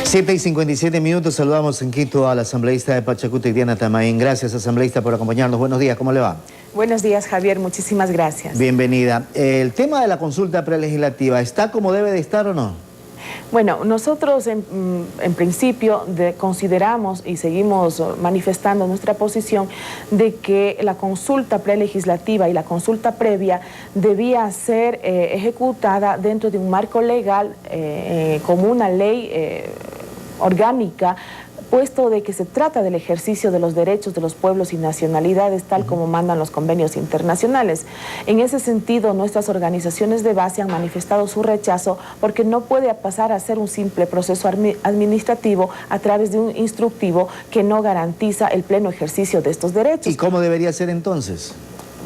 7:57, saludamos en Quito a la asambleísta de Pachacutic, Diana Tamaín. Gracias, asambleísta, por acompañarnos. Buenos días, ¿cómo le va? Buenos días, Javier, muchísimas gracias. Bienvenida. ¿El tema de la consulta prelegislativa está como debe de estar o no? Bueno, nosotros en principio consideramos y seguimos manifestando nuestra posición de que la consulta prelegislativa y la consulta previa debía ser ejecutada dentro de un marco legal como una ley orgánica, puesto de que se trata del ejercicio de los derechos de los pueblos y nacionalidades tal como mandan los convenios internacionales. En ese sentido, nuestras organizaciones de base han manifestado su rechazo porque no puede pasar a ser un simple proceso administrativo a través de un instructivo que no garantiza el pleno ejercicio de estos derechos. ¿Y cómo debería ser entonces?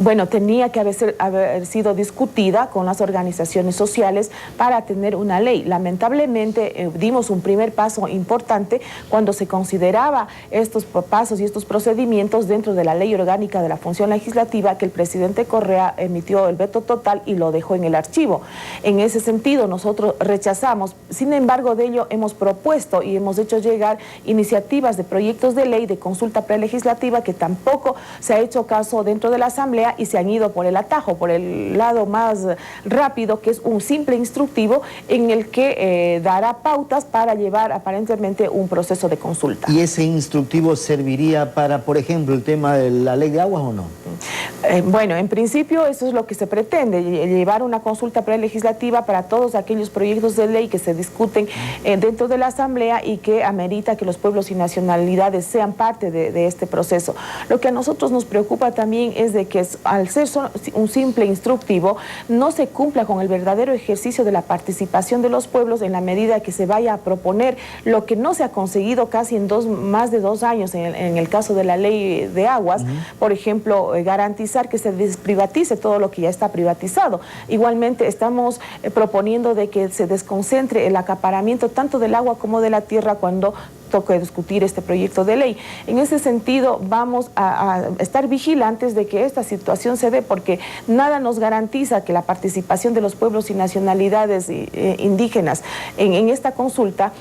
Bueno, tenía que haber sido discutida con las organizaciones sociales para tener una ley. Lamentablemente dimos un primer paso importante cuando se consideraba estos pasos y estos procedimientos dentro de la ley orgánica de la función legislativa, que el presidente Correa emitió el veto total y lo dejó en el archivo. En ese sentido nosotros rechazamos. Sin embargo, de ello hemos propuesto y hemos hecho llegar iniciativas de proyectos de ley de consulta prelegislativa que tampoco se ha hecho caso dentro de la Asamblea y se han ido por el atajo, por el lado más rápido, que es un simple instructivo en el que dará pautas para llevar aparentemente un proceso de consulta. ¿Y ese instructivo serviría para, por ejemplo, el tema de la ley de aguas o no? Bueno, en principio eso es lo que se pretende, llevar una consulta prelegislativa para todos aquellos proyectos de ley que se discuten dentro de la Asamblea y que amerita que los pueblos y nacionalidades sean parte de este proceso. Lo que a nosotros nos preocupa también es de que al ser un simple instructivo no se cumpla con el verdadero ejercicio de la participación de los pueblos en la medida que se vaya a proponer lo que no se ha conseguido casi en más de 2 años en el caso de la ley de aguas, por ejemplo, garantizar que se desprivatice todo lo que ya está privatizado. Igualmente estamos proponiendo de que se desconcentre el acaparamiento tanto del agua como de la tierra cuando toque discutir este proyecto de ley. En ese sentido vamos a estar vigilantes de que esta situación se dé, porque nada nos garantiza que la participación de los pueblos y nacionalidades indígenas en esta consulta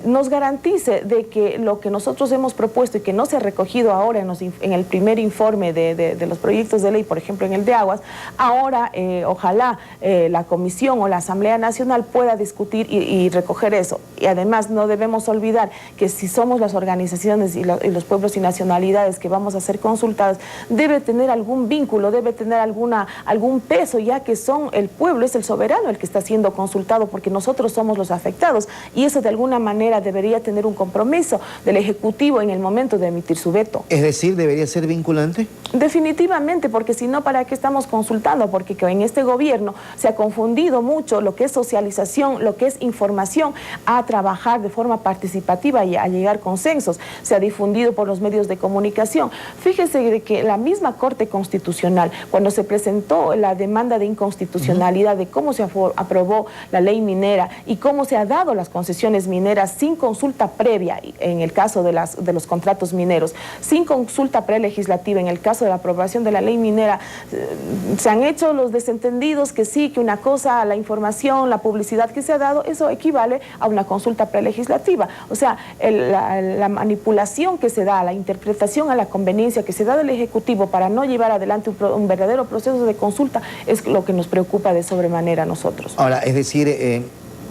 nos garantice de que lo que nosotros hemos propuesto y que no se ha recogido ahora en el primer informe de los proyectos de ley, por ejemplo en el de aguas, ahora ojalá la Comisión o la Asamblea Nacional pueda discutir y recoger eso. Y además no debemos olvidar que si somos las organizaciones y los pueblos y nacionalidades que vamos a ser consultadas, debe tener algún vínculo, debe tener algún peso, ya que son el pueblo, es el soberano el que está siendo consultado, porque nosotros somos los afectados, y eso de alguna manera debería tener un compromiso del Ejecutivo en el momento de emitir su veto. Es decir, ¿debería ser vinculante? Definitivamente, porque si no, ¿para qué estamos consultando? Porque en este gobierno se ha confundido mucho lo que es socialización, lo que es información, a trabajar de forma participativa y a llegar a consensos. Se ha difundido por los medios de comunicación. Fíjese de que la misma Corte Constitucional, cuando se presentó la demanda de inconstitucionalidad de cómo se aprobó la ley minera y cómo se ha dado las concesiones mineras sin consulta previa en el caso de los contratos mineros, sin consulta prelegislativa en el caso de la aprobación de la ley minera, se han hecho los desentendidos que sí, que una cosa, la información, la publicidad que se ha dado, eso equivale a una consulta prelegislativa. O sea, la manipulación que se da, la interpretación a la conveniencia que se da del Ejecutivo para no llevar adelante un verdadero proceso de consulta es lo que nos preocupa de sobremanera a nosotros. Ahora, es decir,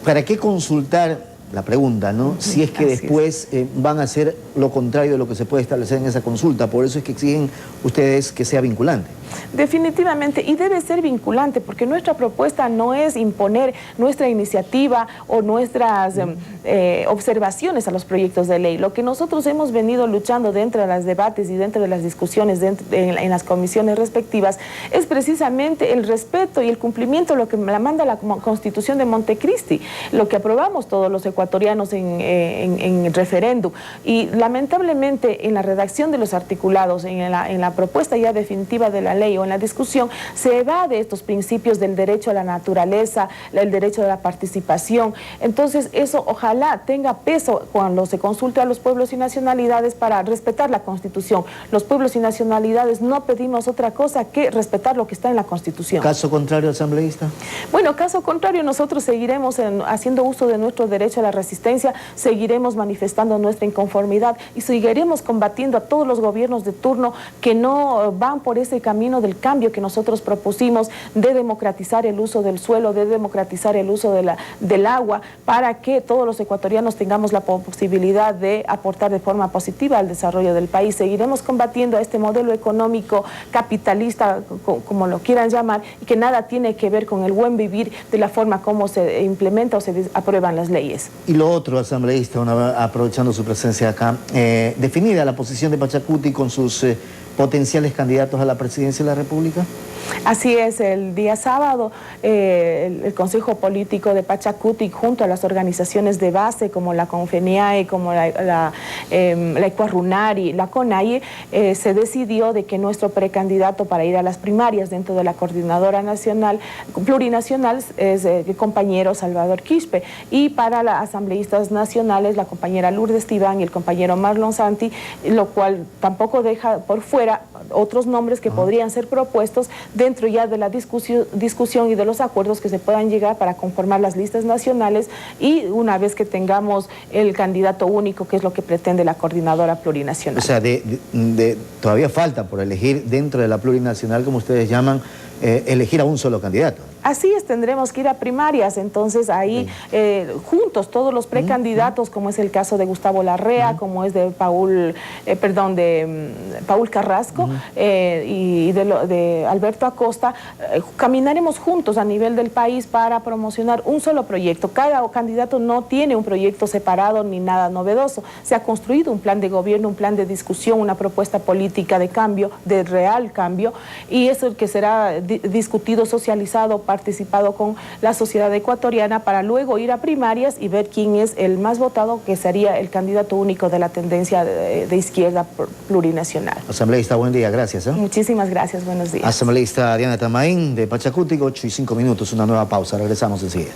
¿para qué consultar? La pregunta, ¿no? Si es que después van a hacer lo contrario de lo que se puede establecer en esa consulta. Por eso es que exigen ustedes que sea vinculante. Definitivamente, y debe ser vinculante, porque nuestra propuesta no es imponer nuestra iniciativa o nuestras observaciones a los proyectos de ley. Lo que nosotros hemos venido luchando dentro de los debates y dentro de las discusiones en las comisiones respectivas es precisamente el respeto y el cumplimiento de lo que la manda la Constitución de Montecristi, lo que aprobamos todos los ecuatorianos en referéndum. Y lamentablemente en la redacción de los articulados, en la propuesta ya definitiva de la ley o en la discusión, se evade estos principios del derecho a la naturaleza, el derecho de la participación. Entonces eso ojalá tenga peso cuando se consulte a los pueblos y nacionalidades para respetar la Constitución. Los pueblos y nacionalidades no pedimos otra cosa que respetar lo que está en la Constitución. ¿Caso contrario, asambleísta? Bueno, caso contrario, nosotros seguiremos haciendo uso de nuestro derecho a la resistencia, seguiremos manifestando nuestra inconformidad y seguiremos combatiendo a todos los gobiernos de turno que no van por ese camino del cambio que nosotros propusimos, de democratizar el uso del suelo, de democratizar el uso del agua, para que todos los ecuatorianos tengamos la posibilidad de aportar de forma positiva al desarrollo del país. Seguiremos combatiendo a este modelo económico capitalista, como lo quieran llamar, y que nada tiene que ver con el buen vivir de la forma como se implementa o se aprueban las leyes. Y lo otro, asambleísta, aprovechando su presencia acá, definida la posición de Pachacuti con sus potenciales candidatos a la presidencia de la República. Así es, el día sábado el Consejo Político de Pachacuti, junto a las organizaciones de base como la Confeniae, como la Ecuarunari, la CONAIE, se decidió de que nuestro precandidato para ir a las primarias dentro de la Coordinadora Nacional Plurinacional es el compañero Salvador Quispe, y para las asambleístas nacionales la compañera Lourdes Tibán y el compañero Marlon Santi, lo cual tampoco deja por fuera otros nombres que podrían ser propuestos dentro ya de la discusión y de los acuerdos que se puedan llegar para conformar las listas nacionales, y una vez que tengamos el candidato único, que es lo que pretende la Coordinadora Plurinacional. O sea, todavía falta por elegir dentro de la plurinacional, como ustedes llaman, elegir a un solo candidato. Así es, tendremos que ir a primarias, entonces ahí juntos todos los precandidatos, como es el caso de Gustavo Larrea, como es de Paul Carrasco y de Alberto Acosta, caminaremos juntos a nivel del país para promocionar un solo proyecto. Cada candidato no tiene un proyecto separado ni nada novedoso. Se ha construido un plan de gobierno, un plan de discusión, una propuesta política de cambio, de real cambio, y eso es el que será discutido, socializado, participado con la sociedad ecuatoriana, para luego ir a primarias y ver quién es el más votado, que sería el candidato único de la tendencia de izquierda plurinacional. Asambleísta, buen día, gracias. Muchísimas gracias, buenos días. Asambleísta Diana Tamaín, de Pachacuti, 8:05, una nueva pausa, regresamos enseguida.